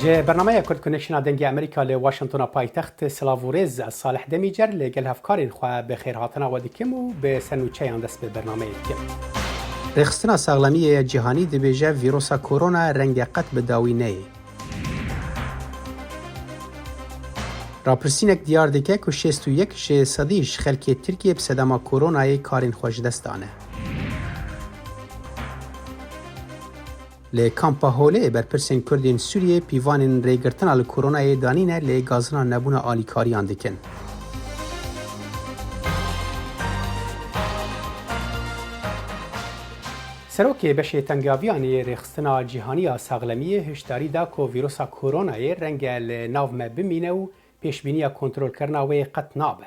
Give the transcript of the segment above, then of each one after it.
جه برنامه کرد کنکشن دنگی امریکا ل واشنطن پایتخت سلاوورز از صالح دمیجر لگل هفکارین خو به خیر هاتنا و دیکم و به سنوچه اندس به برنامه دیکم. رخصتنا ساغلمی جهانی دبیجه ویروس کرونا رنگ قط به داوی نه. راپرسینک دیار دیگه که 61 صدیش خلکی ترکیه به صدام کرونای کارین خوش دستانه. لی کامپا هوله بر پرسین کردین سوریه پیوانین ریگرتن آل کرونای دانینه لی گازنا نبون آلیکاریان دکن. سروکی بشه تنگاویانی رخصتنا جهانی ساغلمی هشداری دا که ویروس کرونای رنگ ناو بمینه و پیشبینی کنترل کرنا و قط نابه.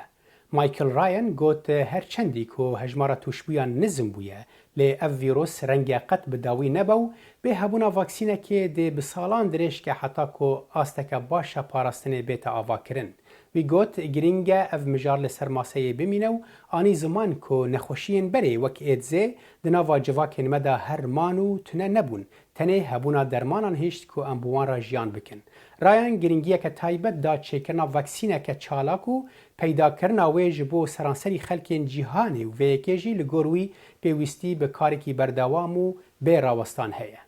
مایکل رایان گوت هرچندی که هجمارا توشبویان نزم بویه لی اف ویروس رنگ قط بداوی نبو به هبونا واکسینه که دی بسالان درش که حتی که آستک باشه پاراستنه بیت آوا کرن. وی گوت گرینگه اف مجار لسر ماسه بمینه و آنی زمان که نخوشین بره وک ایدزه دناوا جواکین مدا هر مانو تنه نبون تنه هبونا درمانان هشت که انبوان را جیان بکن. رایان گرینگیه که تایبت دا چیکرنا واکسینه که چالاکو پیدا کرنا ویج بو سرانسری خلکین جیهانی و ویکیجی لگوروی پیوستی به کارکی بردوامو به راوستان هیه.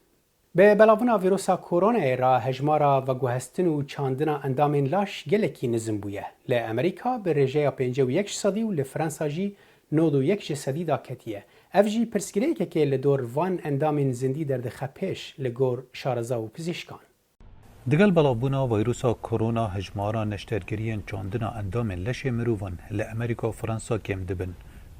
به بلاونا ویروسا کرونا را هجمارا و گوهستن و چاندنا اندامین لاش گلکی نزم بویه. لی امریکا به رژه 51 صدی و لفرانسا جی 91 صدی دا کتیه. اف جی پرسگیره که لدور وان اندامین زندی در دخه پیش لگور شارزا و پزیشکان. دگل بلابونا ویروسا کرونا هجمارا نشترگریین چاندنا اندامین لش مروفان لامریکا و فرانسا کم دبن.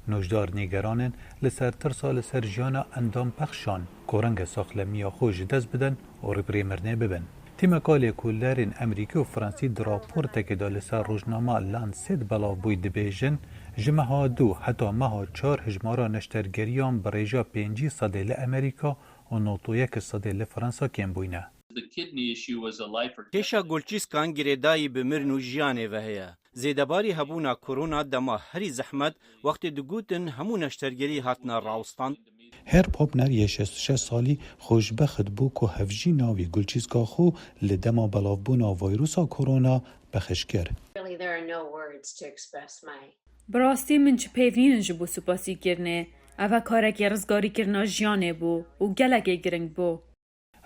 نوجدار نیگرانن لسر ترسا لسر جانا اندام پخشان کورنگ ساخلمیا خوش دست بدن و ربری مرنه ببن. تیم کالی کولارین امریکی و فرانسی دراپور تکیدا لسر روزنامه لانسید بلا بوی دبیجن جمعها 2 حتی مها 4 هجمارا نشترگریان بریجا 5 صده لامریکا و 91 صده لفرانسا کم بوینه. کشا گلچیسکان گریدایی بمرن و جیانه و هیا. زیدباری هبونا کرونا دما هری زحمت وقتی دگوتن همون نشترگری هاتنا راوستان. هر پاپنر یه 66 سالی خوشبخت بو که هفجی ناوی گلچیسکا خو لدما بلافبونا ویروسا کرونا بخش کر. براستی من چه پیوینن جبو سپاسی کرنه اوه کارکی رزگاری کرنا جیانه بو و گلگه گرنگ بو.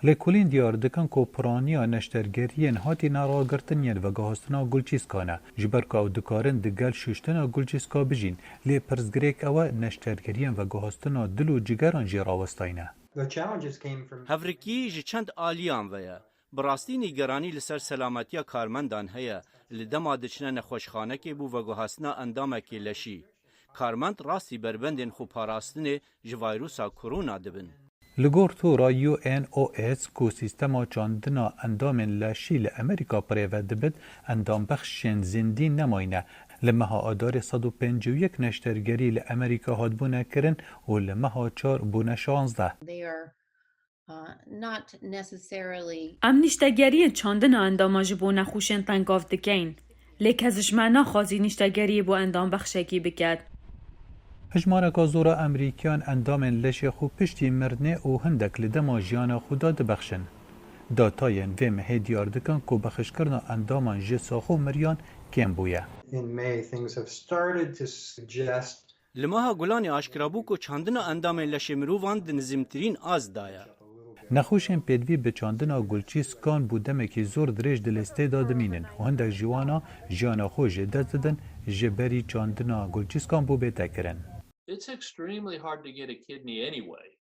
لکولین دیار دکن که پرانیا نشترگریین هاتی نارا گرتنین و گاهستنا گلچیسکانه جبر که او دکارن دگل ششتنا گلچیسکا بجین لی پرزگریک او نشترگریین و گاهستنا دلو جگران جی راوستاینه. هفرکی جی چند آلیان ویا. براستی نیگرانی لسر سلامتیا کارمندان هیا لدما دچنه نخوشخانه که بو و گاهستنا اندامه که لشی. کارمند راستی بربندین خو پاراستنه جوایروسا کرونا دبن. لگور تو را UNOS کو سیستما چاندنا اندامین لاشی لامریکا پریوه دبد اندام بخشین زندی نماینه لمها آدار 151 نشترگری لامریکا هاد بونه کرن و لمها 4 بونه 16. ام نشترگری چاندنا انداما جبو نخوشن تنگاف دکین لیک ازش معنا خوازی نشترگری بو اندام بخشکی بکد. هجمارا کازورا امریکیان اندامن لش خو پشتی مرنه او هندک لدما جیانا خدا دبخشن. داتاین ویم هدیار دکن کو بخش کرنا اندامان جسا خو مریان کم بویه. لماها گلانی آشکرابو کو چاندنا اندام لش مروفان دنزمترین آز دایا. نخوشن پیدوی به چاندنا گلچیسکان بودمه که زور درش دلسته دادمینن و هندک جوانا جیانا خو جدت ددن جبری چاندنا گلچیسکان بو بیتا کرن.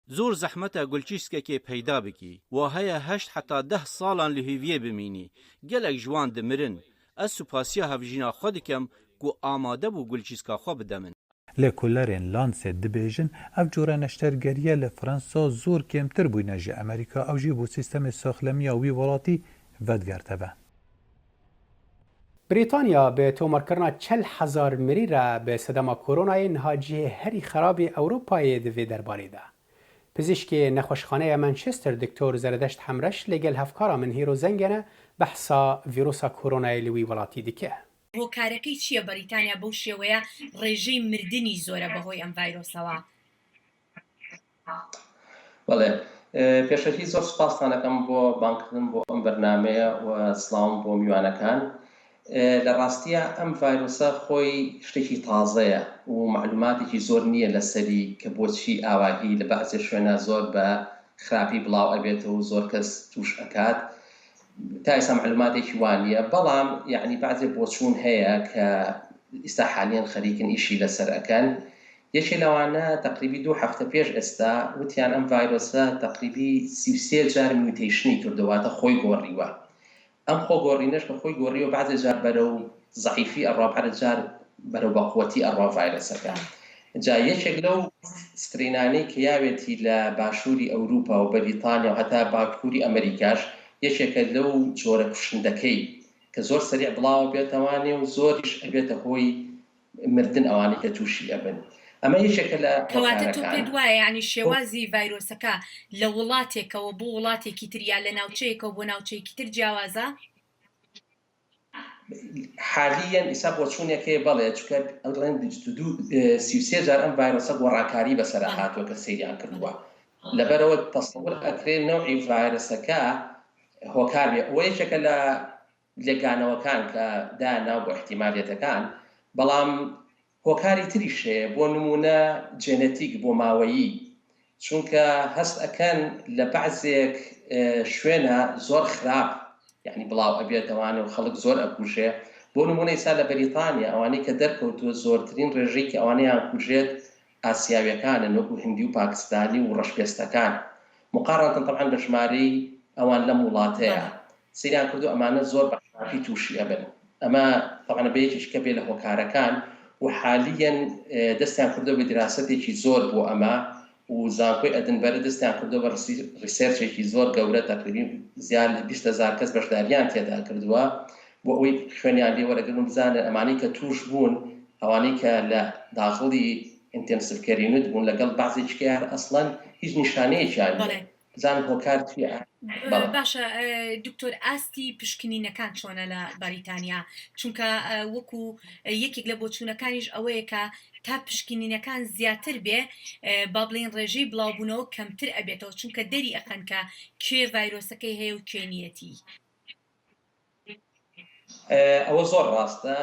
زور زحمتا گلچیسکه که پیدا بکی و هیا 8 حتی 10 سالان لحیویه بمینی گلک جوان دمرن از سپاسیا هفجینا خودکم گو آماده بو گلچیسکا خو بدمن. لکولارین لانس دبیجن اف جوره نشترگریه لفرانسا زور کمتر بوینه جه امریکا او جی بو سیستم ساخلمی وی ولاتی ودگرته به. بریتانیا به تومارکرنا 40,000 مری را به صدام کرونای نهاجی هری خراب اروپای دوی درباره ده. پزشکی نخوشخانه منچستر دکتر زردشت همرش لگل هفکارا من هیرو زنگنه بحثا ویروسا کرونای لوی ولاتی دیکه. هۆکارەکەی چییە بەریتانیا بەو شێوەیە ڕێژەی مردنی زۆرە بەهۆی ئەم ڤایرۆسەوە؟ بەڵێ پێشەکی زۆر سوپاستانەکەم بۆ بانکردن بۆ ئەم بەرنامەیە و سڵاوم بۆ میوانەکان. لە ڕاستیە ئەم ڤایرۆسە خۆی شتێکی تازەیە و معلوماتێکی زۆر نییە لەسەری کە بۆچی ئاواهی لە بەعزێ شوێنە زۆر بە خراپی بڵاو ئەبێتەوە و زۆر کەس توش ئەکات. تا ئێستا معلوماتێکی وانە، بەڵام یعنی بەعزێ بۆچوون هەیە کە ئێستا حالیان خەریکن ئیشی لەسەر ئەکەن. یەکێ لەوانە تقریبی 2 هەفتە پێش ئێستا وتیان ئەم ڤایرۆسە تقریبی 33 جار میوتیشنی کردوواتە خۆی گۆڕیوە. ئەم خۆ گۆڕینەش بە خۆی گۆڕیوە بەعزێ جار بەرەو زەعیفی ئەڕوا، بەعزێ جار بەرەو بەقووەتی ئەڕوا ڤایرۆسەکە. جا یەکێک لەو سترینانەی کە یاوێتی لە باشووری ئەوروپا و بەریتانیا و هەتا باکووری ئەمریکاش یەکێکە لەو جۆرە کوشندەکەی کە زۆر سەریع بڵاو بێتەوانێ و زۆریش ئەبێتە هۆی مردن ئەوانەی کە تووشی ئەبن. ئەمە یەکێکە لە کەواتە تۆ پێت وایە یعنی شێوازی ڤایرۆسەکە لە وڵاتێکەوە بۆ وڵاتێکی تر یا لە ناوچەیەکەوە بۆ ناوچەیەکی تر جیاوازە؟ حالیان ئیسا بۆچوونێکەیە بەڵێ چکە ئەڵێن 33 جار ئەم ڤایرۆسە گۆڕاکاری بەسەرا هاتووە کە سەیریان کردووە. لەبەرەوە تەسەوور ئەکرێن نەوعی ڤایرۆسەکە هۆکار بێ. ئەوە یەکێکە لە لێکانەوەکان کە داناو بۆ احتیمالێتەکان، بەڵام هۆکاری تریش هەیە بۆ نمونە جێنەتیک بۆ ماوەیی، چونکە هەست ئەکەن لە بەعزێک شوێنە زۆر خراپ یعنی بڵاو ئەبێتەوانێ و خەڵک زۆر ئەکوژێ. بۆ نمونە ئێستا لە بەریتانیا ئەوانەی کە دەرکەوتووە زۆرترین ڕێژەی کە ئەوانەیان کوژێت ئاسیاویەکانن وەکو هندی و پاکستانی و ڕەشپێستەکان، مقارنەتەن طبعاً بە ژمارەی ئەوان لەم وڵاتەیە سەیریان کردو ئەمانە زۆر بە خراپی تووشی ئەبن. ئەمە طبعاً بە یەکێکە بێ لە هۆکارەکان و حالیان دەستیان کردو بە دراستێکی زۆر بۆ ئەمە و زانکۆی ئەدنبەرە دەستیان کردو بە ریسێرچێکی زۆر گەورە تقریباً زیاد لە 20,000 کەس بەشداریان تێدا کردووە بۆ ئەوەی خوێنیان لێ وەرەگرن بزانن ئەمانەی کە توش بوون، ئەوانەی کە لە داخڵی ئینتێنسیڤ کەرینت بوون لەگەڵ بەعزێکی هەر ئەسڵەن هیچ نیشانەیەکیان بزانن هۆکار چیە. باشە دکتۆر، ئاستی پشکنینەکان چۆنە لە بەریتانیا؟ چونکە وەکو یەکێک لە بۆچوونەکانیش ئەوەیە کە تا پشکنینەکان زیاتر بێ با بڵێن ڕێژەی بڵاوبوونەوە کەمتر ئەبێتەوە، چونکە دەری ئەخەن کە کوێ ڤایرۆسەکەی هەیە و کوێنیەتی. ئەوە زۆر ڕاستە.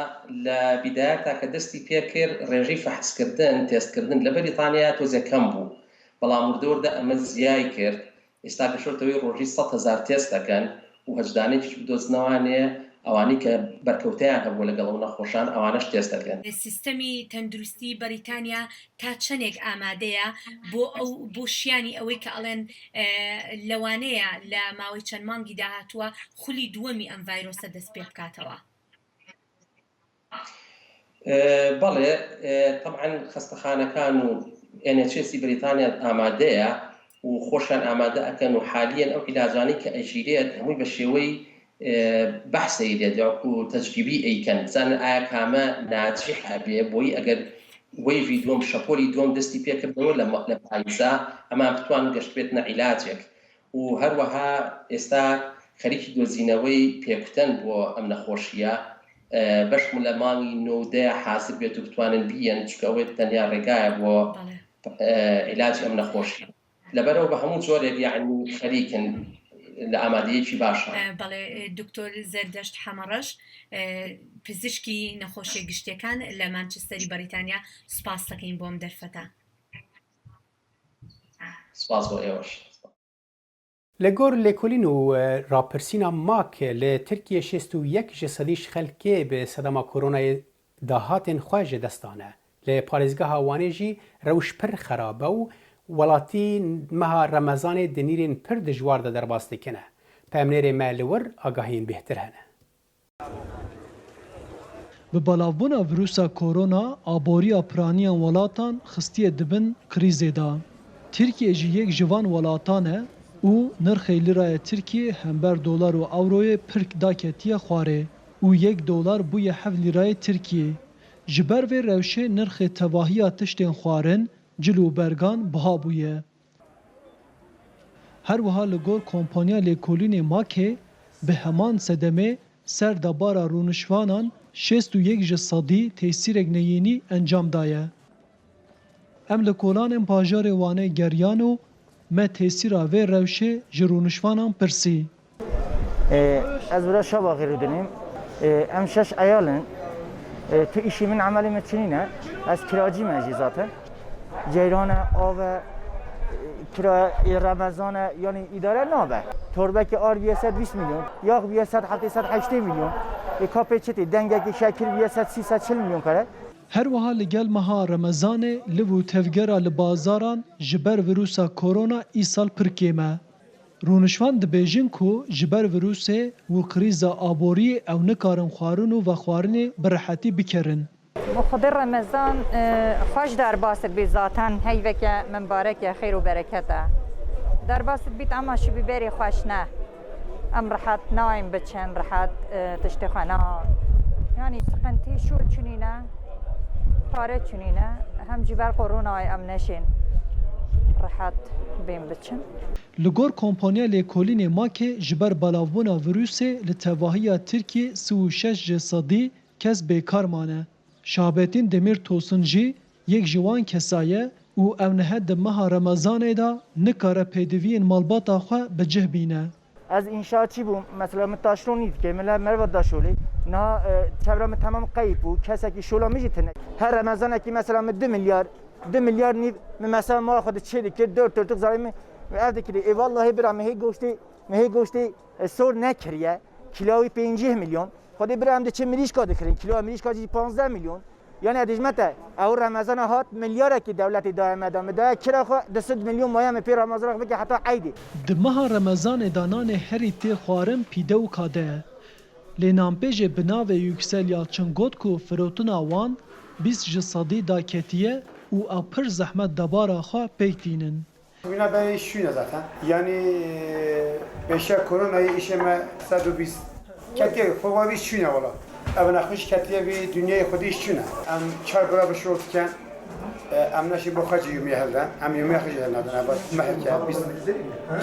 لە بیدایەتا کە دەستی پێ کرد ڕێژەی فەحسکردن تێستکردن لە بەریتانیا تۆزێ کەم بوو، بەڵام وردەوردە ئەمە زیای کرد. ئێستا پێشەوەی ڕۆژی 100,000 تێست دەکەن و هەجدانێکی بدۆزنەوانەیە ئەوانەی کە بەرکەوتیان هەبوو لەگەڵ ئەو نەخۆشان ئەوانەش تێست دەکەن. سیستەمی تەندروستی بەریتانیا تا چەندێک ئامادەیە بۆ شیانی ئەوەی کە ئەڵێن لەوانەیە لە ماوەی چەند مانگی داهاتووە خولی دووەمی ئەم ڤایرۆسە دەست پێ بکاتەوە؟ بەڵێ طبعاً خەستەخانەکان و NHS بریتانیا ئامادەیە و خۆشیان ئامادە ئەکەن و حالیان ئەو عیلاجانەی کە ئەژیرێت هەمووی بە شێوەی بەحسەی لێت و تەجریبی ئەیکەن بزانن ئایا کامە ناجح هەبێ بۆی ئەگەر وەیڤی دووەم شەپۆلی دووەم دەستی پێکردەوە لە پاییزا ئەمان بتوان گەشت بێتنە عیلاجێک. و هەروەها ئێستا خەریکی دۆزینەوەی پێکوتن بۆ ئەم نەخۆشیە بەشم لە مانگی 9 حاصل بێت و بتوانن بیەن، چکەوێت تەنیا ڕێگایە بۆ عیلاج ئەم نەخۆشی. لەبەرەوە بە هەموو جۆرێک یعنی خەریکن لە ئامادەیەکی باشە. بەڵێ دکتۆر زەردەشت حەمەڕەش، پزیشکی نەخۆشیە گشتیەکان لە مانچستەری بەریتانیا، سوپاس دەکەین بۆم دەرفەتە. سپاس بۆ ئێوەش. لەگۆر لێکۆلین و راپرسینا ماک لە ترکیە 61 ji sedî xelkê bi sedema koronayê dahatên xwe ji destane. Li parêzgeha Wanê jî rewş pir xerab e û welatî meha Remezanê di nîrên pir dijwar de derbas dikine. Pemnêrê me li wir agahiyên bêhtir hene. Bi balavbûna vîrusa korona, aboriya piraniyan welatan xistiye dibin krîzê da. Tirkiye jî yek ji van welatan e û nirxê liraya Tirkiye hember dolar û ewroyê pir daketiye xwarê û $1 bûye 7 lirayê Tirkiye. Ji ber vê rewşê nirxê tevahiya tiştên xwarin, cil û bergan biha bûye. Her wiha li gor kompanya lêkolînê Makê bi heman sedemê ser debara rûnişvanan 61 ji sedî tesîrek neyînî encam daye. Em li kolanên bajarê Wanê geriyan û me tesîra vê rewşê ji rûnişvanan pirsî. Ez bira şeva xêrî dinêm. Em 6 eyalin. Tu işî min emelê me çinîne. Ez kiracî me jî zaten. Ceyrana ava kirayê Remezana yanî îdare nabe. Torbekê ar biye 120 milyon. Yağ biye 780 milyon. Kapê çetê dengekê şekil biye 340 milyon kare. Her wiha li gel meha Remezanê liv û tevgera li bazaran ji ber vîrusa korona îsal pir kêm e. Rûnişvan dibêjin ku ji ber vîrusê û krîza aboriyê ew nikarin xwarin û vexwarinê bi rehetî bikerin. Xwedê Remezan xweş derbasir bî zaten heyveke mübareke xêr û bereket e. Derbasir bît ema ji bîberê xweş ne. Em rehet nayên biçin, rehet tiştê xwe ne. Yani sıkıntı şûl çûnîne, pare çûnîne, hem ji ber koronayê em neşên rehet bên biçin. Li gor kompanya lêkolînê Makê ji ber belavbûna vîrusê li tevahiya Tirkiye 36 sadî kes bêkar mane. Şahabettin Demirtaş'ın jî yek ji wan kesaye û ew niha di meha Remezanê da nikare pêdiviyên malbata xwe bi cih bîne. Ez inşaatçı bûm. Mesela min taşronî dike, min merve daşolê. Niha çevre min temam qeyb bû. Kesekî şola min jî tune. Her Remezanekî mesela min 2 milyar nîv min mesela mala xwe çê dikir, 4 törtük zarî min ev dikirî. Vallahi bira me hê goştê sor nekiriye. Kilawî 50 milyon. Xwedê bira em diçe mirîşka dikirin. Kilo mirîşka jî 15 milyon. Yani dijmete ew Remezana hat milyarekî dewletê daye me da. Me daye kira xwe 200 milyon maya me pê Remezana bike heta eydê. Di meha Remezanê da nanê herî tê xwarin pîde û kade ye. Lê nanpêjê bi navê Yüksel Yalçın got ku firotina wan 20 sadî da ketiye û ew pir zehmet debara xwe pêk tînin. Bina ben şuyum zaten. Yani beşer koronayı işeme 120 ketiye favavi şuyum valla. Evine hoş ketiye bir dünyayı kodu şuyum. Am çar beraber şortken am naşi bokhacı yumi helden. Am yumi khacı helden. Ama mahke biz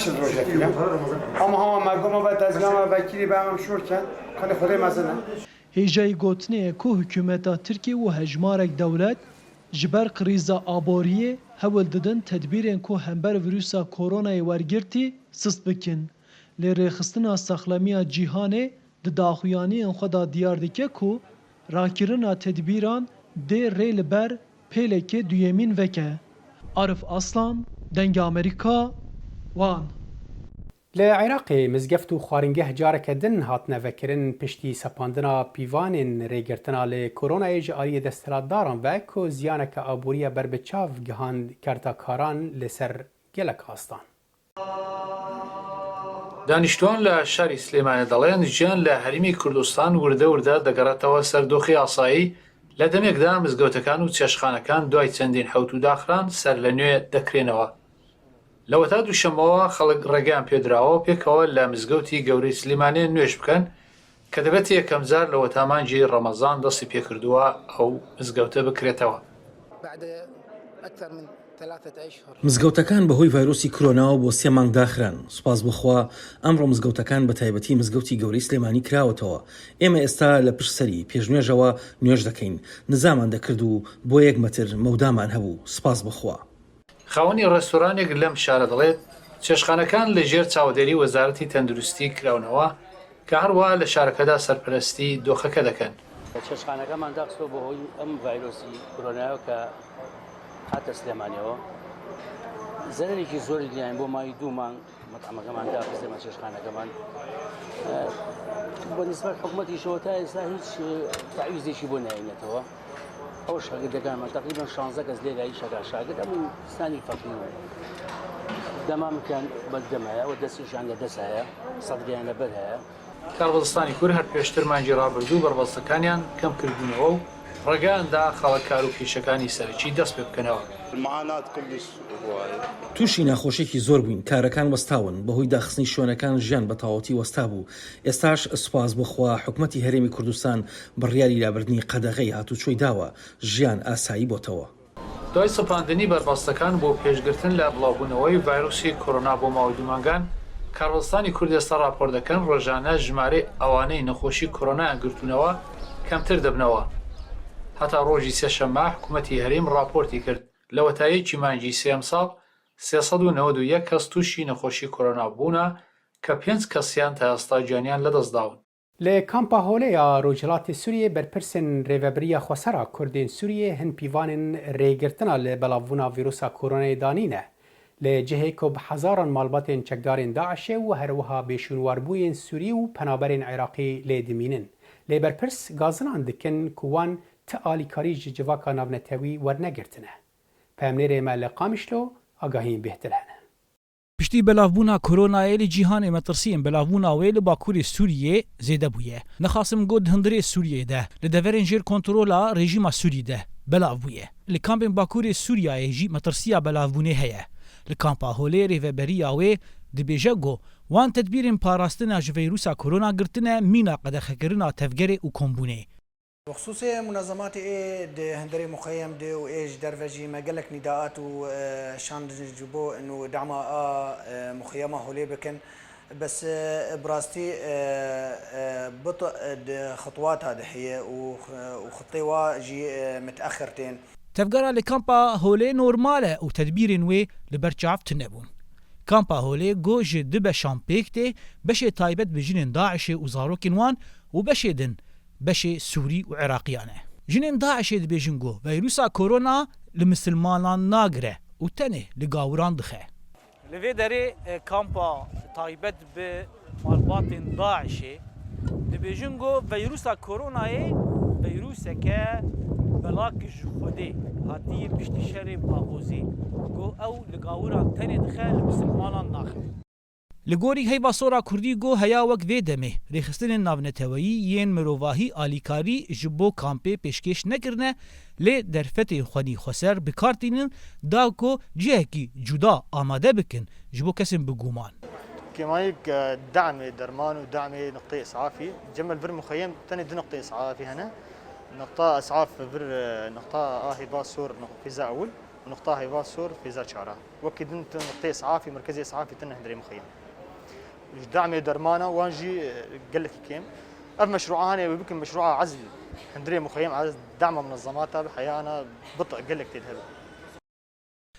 çıl roja filan. Ama hama mergoma ve tezgama vekili ben şortken kanı xoday mazana. Hêjayî gotinê ku hikûmeta Tirkiye û hejmarek dewlet ji ber krîza aboriyê hewil didin tedbîrên ku hember vîrusa koronayê wergirtî sist bikin. Lê rêxistina saxlemiya cîhanê di daxuyaniyên xwe da diyar dike ku rakirina tedbîran dê rê li ber pêlekê duyemîn veke. Arif Aslan, Dengê Amerîka, Wan. Li Iraqê mizgeft û xwaringeh careke din hatine vekirin piştî sepandina pîvanên rêgirtina li koronayê ji aliyê desthilatdaran ve ku ziyaneke aboriya berbiçav gihand kertakaran li ser gelek hastan. دانیشتوان لە شاری سلێمانە دەڵێن ژیان لە هەرمی کوردستان وردە وردە دەگەڕێتەوە سەر دۆخی ئاسایی لە دەمێکدا مزگەوتەکان و چێشخانەکان دوای چەندین حەوت و داخران سەر لە نوێ دەکرێنەوە. لەوە تا دووشەمەوە خەڵک ڕێگەیان پێدراوە پێکەوە لە مزگەوتی گەورەی سلێمانێ نوێژ بکەن کە دەبێت یەکەم جار لە وەتامانجی ڕەمەزان دەستی پێکردووە ئەو مزگەوتە بکرێتەوە. مزگەوتەکان بەهۆی ڤایرۆسی کۆرۆناوە بۆ 3 مانگ داخران. سوپاس بخوا ئەمڕۆ مزگەوتەکان بە تایبەتی مزگەوتی گەورەی سلێمانی کراوەتەوە. ئێمە ئێستا لە پشتسەری پێشنوێژەوە نوێژ دەکەین. نزامان دەکرد و بۆ 1 مەتر مەودامان هەبوو. سوپاس بخوا. خاوەنی ڕێستۆرانێک لەم شارە دەڵێت چێشخانەکان لە ژێر چاودێری وەزارەتی تەندروستی کراونەوە کە هەروەها لە شارەکەدا سەرپەرستی دۆخەکە دەکەن. چێشخانەکەمان داخستۆ بەهۆی ئەم ڤایرۆسی کۆرۆنایەوە کە هاتە سلێمانیەوە زەرێکی زۆری دیان بۆ مای 2 مانگ مەطعەمەکەمان داخستێمە چێشخانەکەمان بە نیسبەت حکوومەتیشەوە تا ئێستا هیچ تعویزێکی بۆ نایێنێتەوە. ئەو شاگردەکانمان تقریباً 16 کەس لێرایی شاگرد هەموو ستانی فەقیر دەمامکان بەدەمایە و دەستیشان لە دەست هەیە سەدگەیان لەبەر هەیە. کاربەدەستانی کورد هەر پێشتر مانگی ڕابردوو بەربەستەکانیان کەم کردبوونەوە و ڕێگەیاندا خەڵک کار و کێشەکانی سەرەکی دەست پێ بکەنەوە. تووشی ناخۆشێکی زۆر بووین. کارەکان وەستاون بەهۆی داخستنی شوێنەکان ژیان بە تەواوەتی وەستا بوو. ئێستاش سوپاس بخوا حکوومەتی هەرێمی کوردستان بڕیاری لابردنی قەدەغەی هاتوچۆی داوە ژیان ئاسایی بۆتەوە. دوای سەپاندنی بەربەستەکان بۆ پێشگرتن لە بڵاوبوونەوەی ڤایرۆسی کۆرۆنا بۆ ماوەی 2 مانگان کاربەدەستانی کورد ئێستا راپۆر دەکەن ڕۆژانە ژمارەی ئەوانەی نەخۆشی کۆرۆنایان گرتوونەوە کەمتر دەبنەوە. هەتا ڕۆژی سێشەممە حکوومەتی هەرێم راپۆرتی کرد لە وەتایەکی مانگی 3 ساڵ 391 کەس تووشی نەخۆشی کۆرۆنا بوونە کە 5 کەسیان تا ئێستا گیانیان لەدەستداون. لی کامپا هۆلەیا ڕۆژهەڵاتی سووریێ بەرپرسن ڕێڤەبریە خۆسەرا کوردین سووریێ هەن پیڤانên rêgirtina li belavbûna vîrusa koronayê danîne li cihê ku bi hezaran malbatên çekdarên Daişê û herwiha bêşûnwarbûyên Sûrî û penaberên Iraqî lê dimînin. Lê berpirs gazinan dikin ku wan ti alîkarî ji civaka navnetewî wernegirtine. Pemnêrê me li Qamişlo agahiyên bêhtir hene. پشتی بلاوبونا کورونایê li cîhanê metirsiyên belavbûna wê li Bakurê Sûriyê zêde bûye. Nixwasim got hundirê Sûriyê de li deverên jêr kontrola rejîma Sûrî de belav bûye. Li kampên Bakurê Sûriyayê jî metirsiya belavbûnê heye. Li kampa Holê rêveberiya wê dibêje got wan tedbîrên parastina ji vîrusa korona girtine mîna qedexekirina tevgerê û kombûnê. بخصوص منظمات ده هندري مخيم ده وايش درفجي ما قالك نداءات وشان جبو انه دعم مخيمه هولي بكن بس براستي بطء خطوات هذه هي وخطيوه جي متاخرتين تفقرا لكامبا هولي نورماله وتدبيرين وي لبرچاف تنبون كامبا هولي جوج دبه شامبيكتي بشي تايبت بجنين داعش وزاروكين وان وبشي دن بشي سوري و عراقيانه جنين داعش دبيجن جو فيروسا كورونا لمسلمانان ناگره و تنه لقاوران دخه لفي داري كامبا تايبت بمالباطن داعش دبيجن جو فيروسا كورونا فيروسا كا بلاكج خودي هاتي بشتي شري باغوزي جو او لقاوران تنه دخه لمسلمانان ناخه لگوری هیوا سورا کردی گو هیا وک وی دمه ریخستن ناونتوایی یین مروواهی آلیکاری جبو کامپی پیشکش نکرنه لی درفت خونی خسر بکارتینن دا کو جه کی جدا آماده بکن جبو کسیم بگومان كمايك دعم درمان ودعم نقطة إسعافي جمع الفر مخيم تاني دي نقطة إسعافي هنا نقطة إسعاف فر نقطة هي باسور في زا أول ونقطة هي باسور في زا شارع وكيد نقطة إسعافي مركزي إسعافي تاني هندري مخيم دعم درمانه وانجي قال لك كيم اف مشروع انا بيمكن مشروع عزل هندري مخيم عزل دعم منظماتها بحيانا بطء قال لك تذهب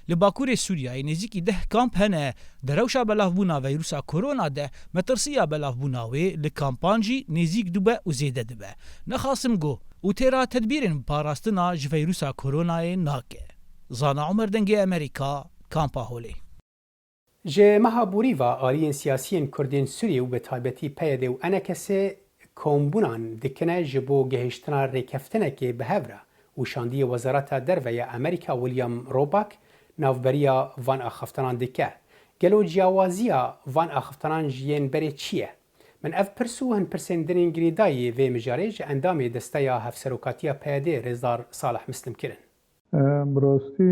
لباكوري سوريا نزيكي ده كامب هنا دروشا بلافبونا فيروسا كورونا ده مترسيا بلافبونا وي لكامبانجي نزيك دوبه وزيده دوبه نخاصم جو وتيرا تدبيرن باراستنا ج فيروسا كورونا ناكه زانا عمر دنگي امريكا كامبا هولي جه مهابوریوا آلیین سیاسیین کردین سوری و به تایبەتی پەیەدێ و ئەنەکەسێ کۆمبوونان دکنە ji بۆ گەهێشتنا ڕێکەفتنێکێ بەهەورە و شاندیە وەزارەتە دەرڤەیە ئەمریکا ویلیام ڕۆباک ناوبەریە ڤان ئاخفتانان دکە گەلۆ جیاوازیە ڤان ئاخفتانان ژیên berê çi ye min ev pirs û hin pirsên dinên girêdayê vê mijarê ji endamê desteya hevserokatiya peyedê rêzdar Salih Mislim kirin. براستی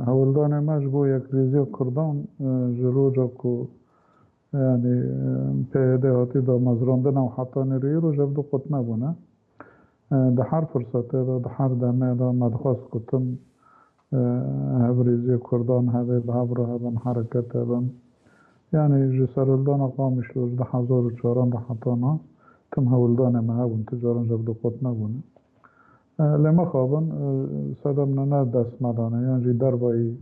هەوڵدانێ مەش بۆ یەکریزیە کوردان ji roja ku yani peyedê hatî damezrandina û hetanîriyê roj ev qut nebûne di her firsetê de di her demê de me dixwast ku tim hevrizî Kurdan hevê bi hev re hebin hereket hebin yani ji serhildana Qamişlo ji 2004 de hetana tim hewildanê me hebûn ti caran ji ev qut nebûne لە مەخابن سەدەم نە دەستمەدانە یانجی دەربایی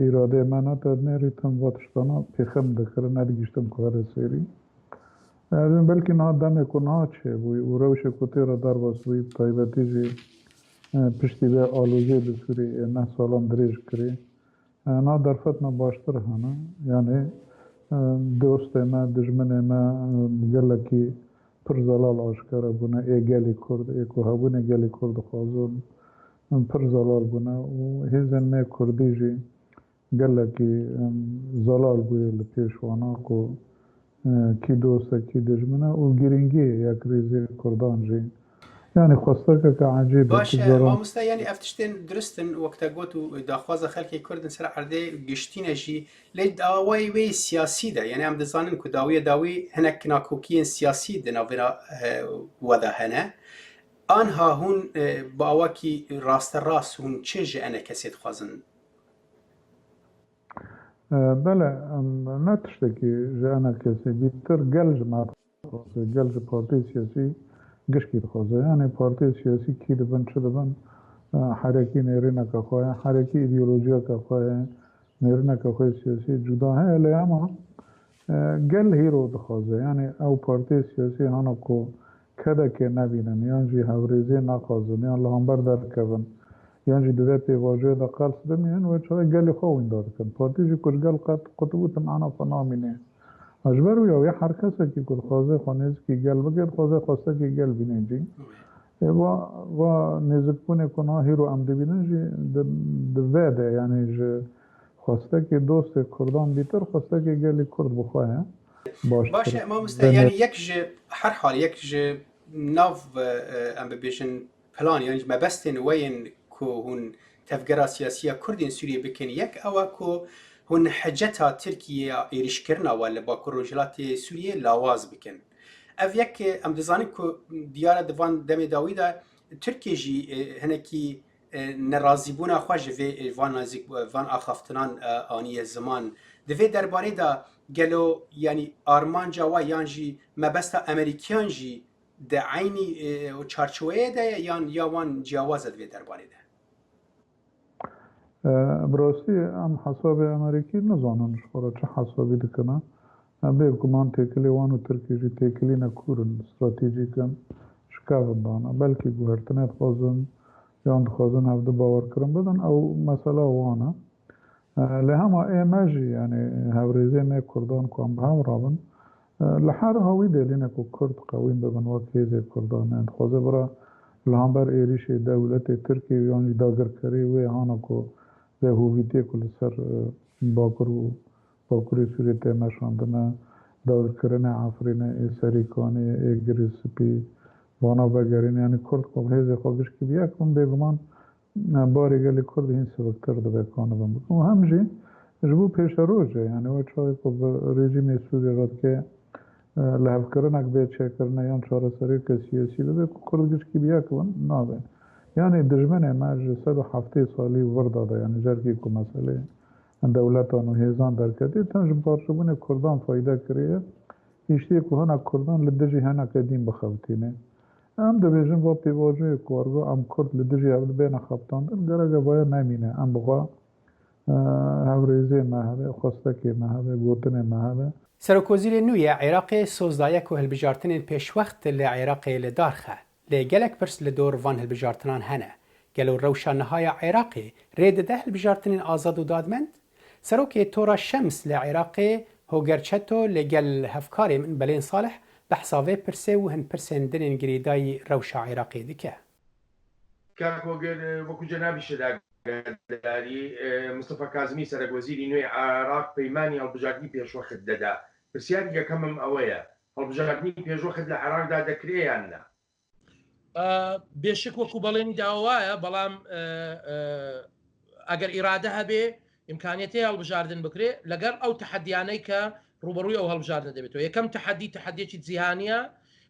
ئیرادێ مەنەتە نێریتم بۆ تشتانە پێخەم دەکردن نەرگیشتم کارە سێری بەلکی نا دەمێک و ناچێ بووی و ڕەوشێک و تێرە دەربەسووی تایبەتیژی پشتی بێ ئالوژێ بسووری نە ساڵان درێژ کرێ نا دەرفەتمە باشتر هەنە یانێ دۆستێ مە دژمنێ مە گەلێکی پر زلال آشکار بونه گلی کرد اکو هبونه گلی کرد خوازون پر زلال بونه و هیزن نه کردی جی گله کی زلال بوده لپیشوانا کو کی دوسته کی دجمنه و گرینگی یک ریزی کردان جی yani خواسته که عجیب باشه مامستا یعنی افتشتن درستن وقت گوت و داخواز خلکی کردن سر عرضه گشتین جی لید داوی وی سیاسی ده یعنی هم دزانن که داوی هنک ناکوکین سیاسی ده نوینا وده هنه آنها هون با واکی راست راست هون چه جه کسی خوازن بله نه تشتکی جه کسی بیتر گلج ما گلج پارتی سیاسی گشکی دخوازه یعنی پارتی سیاسی کی دبن چه دبن حرکی نیرینه که خواه حرکی ایدئولوژیا که خواه نيرنا كخوي سياسي جدا هاي اللي أما قل هيرو دخوزه يعني أو بارتي سياسي هناكو كذا كنبينن يانجي هوريزي ناقازن يان لهم بردار كبن يانجي دواتي واجه دا قال سدمين وشوي قال خوين دار كن بارتي جي كل قال قطبوت معنا فنامينه اجبرو يا حركه كي كل خوزه خونز كي قال بغير خوزه خوسته كي قال بينجي و نزكونه كنا هيرو ام دبينجي د يعني خواسته که دوست کردان بیتر خواسته که گلی کرد بخواه باشه ما یعنی یک هر حال یک ناو ام ببیشن پلان یعنی ما بستن وين کو هون تفکر سیاسی کردین سوریه بکن یک او کو هون حجتها ترکیه ایریش کرنا ولا با کروجلات سوریه لاواز بکن اف یک ام دزانی کو دیار دوان دم داویدا ترکیه جی هنکی نرازی بونا خواج و وان نزیک وان آخافتنان آنی زمان دوی درباره دا گلو یعنی آرمان جوا یانجی مبستا امریکیان جی ده عینی چارچوه ده یا وان جواز دوی درباره ده براستی ام حساب امریکی نزانن شخورا چه حسابی دکنه به گمان تکلی وانو ترکی جی تکلی نکورن استراتیجیکن شکاون دانا بلکه گوهرتنت خوزن یان خوازن هفته باور کرم بدن او مسئله وانه لهما ایماجی یعنی هوریزه می کردان که هم هم رابن لحار هاوی دلینه که کرد قویم ببن و کیزه کردان اند خوازه برا لهم بر ایریش دولت ترکی یعنی داگر کری وی هانا که به هویتی کل سر باکری سوری تیمشاندنه داگر کرنه عفرینه ای سریکانی ای گریسپی وانا بگرین یعنی کرد خوب هیزه خوابش که بیا کن بگمان باری گلی کرد این سبکتر ده بکانه بمید و همجی جبو پیش روزه یعنی و چای که رژیم سوری راد که لحف کرنک بید چه کرنه یان چاره سری که سیاسی بده کردگش که بیا کن نابه یعنی دجمنه مجلس 107 سالی ورداده یعنی جرگی که مسئله دولتان و هیزان در کدی تنج بارشبون کردان فایده کریه ایشتی که هنک کردان لدجی هنک دین بخوتینه ام دبیجن با پیواجه کارگو ام کرد لدجی اول بین خبتاندن گرگه باید نمینه ام بخوا هوریزه مهبه خواستکی مهبه گوتن مهبه سرکوزیر نوی عراق سوزدایه که هلبجارتنین پیش وقت لعراق لدارخه لگلک پرس لدور وان هلبجارتنان هنه گلو روشانهای عراقی رید ده هلبجارتنین آزاد و دادمند سروک تورا شمس لعراق هوگرچتو لگل هفکاری من بلین صالح بحثاوه پرسه و هن پرسن دنین گریدای روشا عراقی دکه كاكوغر وكو جنابي شداغداري مصطفى كاظمي سرگوزيري نوي عراق بيماني هالبجاردني بيش وقت دادا برسياري كمم اويا هالبجاردني بيش وقت لعراق دا دكري يانا بێشک وەکو بەڵێنی داوایە بەڵام ئەگەر ئیرادە هەبێ ئیمکانێتی هەڵبژاردن بکرێ لەگەڵ ئەو تەحەدیانەی کە ڕوبەڕووی ئەو هەڵبژاردن دەبێتەوە یەکەم تەحەدیەکی جیهانیە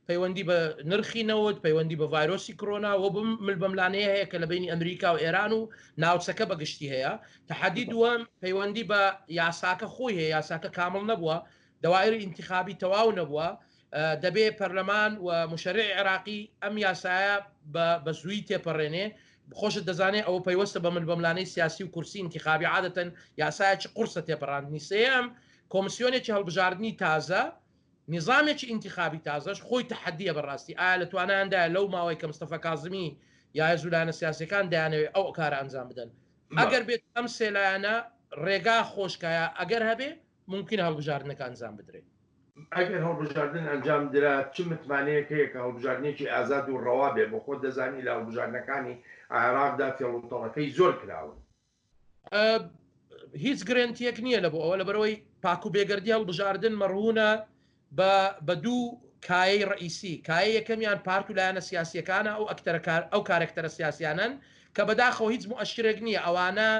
پەیوەندی بە نرخی نەوت پەیوەندی بە ڤایرۆسی کۆرۆنا و ملبەملانەیە هەیە کە لە بینی ئەمریکا و ئێران و ناوچەکە بەگشتی هەیە تەحەدی دووەم پەیوەندی بە یاساکە خۆی هەیە یاساکە کامڵ نەبووە دەوایری ئینتیخابی تەواو نەبووە دەبێ پەرلەمان و مشەرعی عێراقی ئەم یاسایە بە زووی تێپەڕێنێ خۆشت دەزانێت ئەوە پەیوەستە بە ملبەملانەی سیاسی و کورسی ئینتیخابی عادەتەن یاسایەکی قورسە تێپەڕاندنی سێەم کۆمسیۆنێکی هەڵبژاردننی تازە نظامێکی ئینتیخابی تازەش خۆی تەحەدیە بەڕاستی ئایا لە توانایاندا لەو ماوەی کە مستەفا کاظمی یا هێزولایەنە سیاسەکان دەیانەوێت ئەو کارە ئەنجام بدەن ئەگەر بێت ئەم سێلایەنە ڕێگا خۆشکایە ئەگەر هەبێ ممکن هەڵبژاردنەکە ئەنجام بدرێت ئەگەر هەڵبژاردن ئەنجام درا چ متمانەیەک هەیە کە هەڵبژاردنێکی ئازاد و ڕەوا بێ بۆ خۆت دەزانی لە هەڵبژاردنەکانی عێراقدا فێڵوتەڵەکەی زۆر کراون هیچ گرنتیەک نییە لە بۆ ئەوە لەبەرەوەی پاک و بێگەردی هەڵبژاردن مەڕوونە بە دوو کایەی ڕئیسی کایە یەکەمیان پارت و لایەنە سیاسیەکانە ئەو کارێکتەرە سیاسیانن کە بەداخەوە هیچ مؤشرێک نییە ئەوانە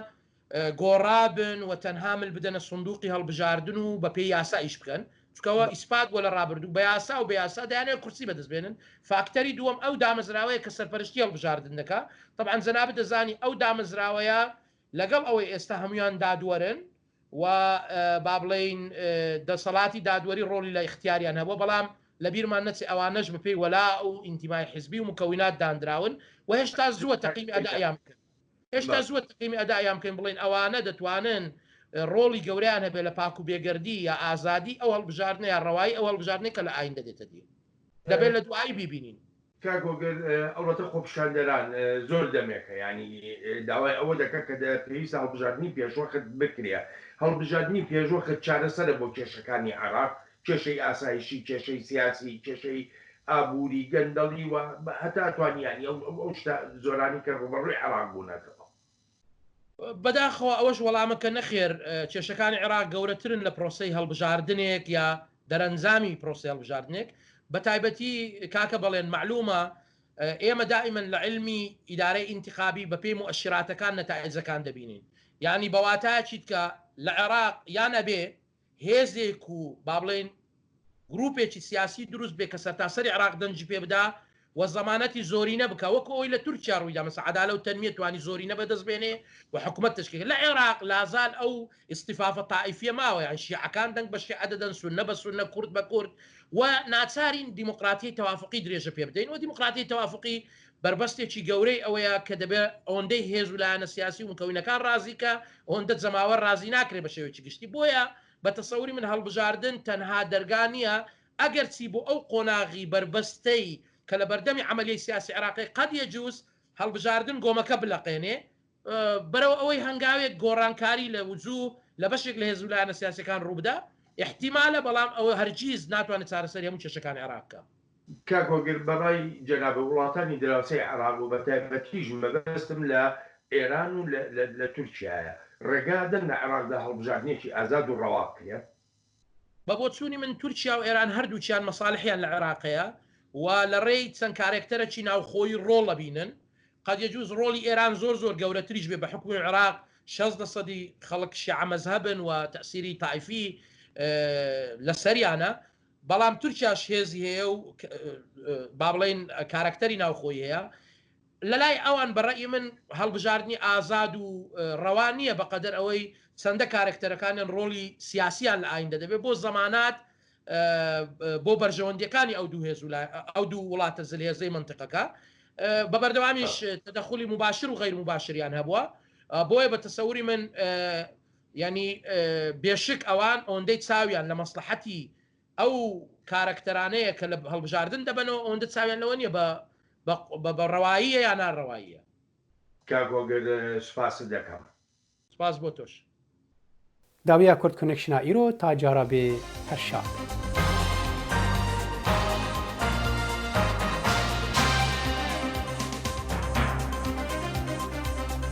گۆڕابن و تەنها مل بدەنە سندوقی هەڵبژاردن و بە پێی یاسا ئیش بکەن چکەوە ئیسپات بۆ لە ڕابردوو بە یاسا و بە یاسا دایانەوە کورسی بەدەستبێنن فاکتەری دووەم ئەو دامەزراوەیە کە سەرپەرشتی هەڵبژاردن دەکا طبعاً جەنابەت دەزانی ئەو دامەزراوەیە لەگەڵ ئەوەی ئێستا هەمویان دادوەرن و با بڵێین دەسەڵاتی دادوەری ڕۆلی لە اختیاریان هەبووە بەڵام لە بیرمان نەچێ ئەوانەش بەپێی وەلا و ئینتیمای حیزبی و مکەوینات دانراون و هێشتا زووە تەقیمی ئەدایان بکەن هێشتا زووە تەقیمی ئەدایان بکەین بڵێن ئەوانە دەتوانن ڕۆڵی گەوریان هەبێ لە پاک و بێگەردی یا ئازادی ئەو هەڵبژاردنە یا ڕەوایی ئەو هەڵبژاردنەی کە لە ئایندە دێتە دی دەبێت لە دوایی بیبینین. کاگۆگەر ئەوڵەتە خۆپیشاندەران زۆر دەمێکە ینی داوای ئەوە دەکە کە پێویستە هەڵبژاردننی پێشوەخت بکرێ هەڵبژاردننی پێشوەخت چارەسەرە بۆ کێشەکانی عێراق کێشەی ئاسایشی کێشەی سیاسی کێشەی ئابووری گەندەڵی و هەتا توانیانی ئەو شتا زۆرانی کە ڕوبەڕووی عێراق بوونەتەوە. بەداخەوە ئەوەش وەڵامەکە نەخێر کێشەکانی عێراق گەورەترن لە پرۆسەی هەڵبژاردنێک یا دەرەنجامی پرۆسی هەڵبژاردنێک بە تایبەتی کاکە بەڵێن معلومە ئێمە دائیمەن لە علمی ئیدارەی ئینتیخابی بە پێی مؤشراتەکان نەتائجەکان دەبینین یعنی بەواتایەکیت کە لە عێراق یان ئەبێ هێزێک و با بڵێن گروپێکی سیاسی دروست بێ کە سەرتاسەری عێراق دەنجی پێ بدا و زەمانەتی زۆرینە بکە وەکو ئەوی لە تورکیا ڕوویدا مەسە عەدالە و تەنمیە توانی زۆرینە بەدەست بێنێ و حکوومەت تشکیل لە عێراق لازال ئەو ئیستیفافە تائیفیە ماوە یان شیعەکان دەنگ بە شیعە دەدەن سونە بە سونە کورد بە کورد و ناچارین دیموکراتی تەوافقی درێژە پێ بدەین و دیموکراتی تەوافقی بربەستێکی گەورەی ئەوەیە کە دەبێت ئەوەندەی هێز و لایەنە سیاسی و مکەوینەکان ڕازیکە ئەوەندە جەماوەر ڕازی ناکرێ بە شێوەیەکی گشتی بۆیە بە تەسەوری من هەڵبژاردن تەنها دەرگانیە ئەگەر چی بۆ ئەو قۆناغی بربەستەی کە لە بەردەمی عملیای سیاسی عێراقی قەد یەجوز هەڵبژاردن گۆمەکە بلەقێنێ بەرەو ئەوەی هەنگاوێک گۆڕانکاری لە وجوو لە بەشێک لە هێز و لایەنە سیاسیەکان ڕووبدا احتیمالە بەڵام ئەوە هەرگیز ناتوانێت چارەسەری هەموو کێشەکانی عێراقکە. کاکۆگر بەڕای جەنابە وڵاتانی دراوسەی عێراق و بەتایبەتیش مەبەستم لە ئێران و لە تورکیایە ڕێگادن لە عێراقدا هەڵبژاردنێکی ئازاد و ڕەوا بکرێت. بە بۆ چوونی من تورکیا و ئێران هەردووچیان مەساڵحیان لە عێراقەیە و لە ڕێی چەند کارێکتەرەکی ناوخۆی ڕۆڵ لەبینن قەد یەجوز ڕۆڵی ئێران زۆر گەورەتریش بێ بە حکومی عێراق 60% خەڵک شیعە مەزهەبن و تەسیری تایفی لەسەریانە بەڵام تورکیاش هێزی هەیە و با بڵێن کارکتەری ناوخۆی هەیە لەلای ئەوان بەڕێی من هەڵبژاردننی ئازاد و ڕەوا نییە بەقەدەر ئەوەی چەندە کارکتەرەکانیان ڕۆڵی سیاسیان لە ئایندە دەبێت بۆ زەمانات بۆ بەرژەوەندەکانی ئەو دوو وڵاتە زلهێزەی منطقەکە بە بەردەوامیش تەدەخولی مباشر و غیر مباشریان هەبووە بۆیە بە تەسەوری من ینی بێشک ئەوان ئەوەندەی چاویان لە مەسلحەتی ئەو کارکتەرانەیە کە لە هەڵبژاردن دەبنەوە ئەوەندە چاویان لەوە نیە بە ڕەواییە یان ناڕەواییە. کاکۆگەر سوپاس دەکەم. سپاس بۆ تۆش. داویە کورد کۆنێکشنە ئیرۆ تا جارە بێ هەر شاد.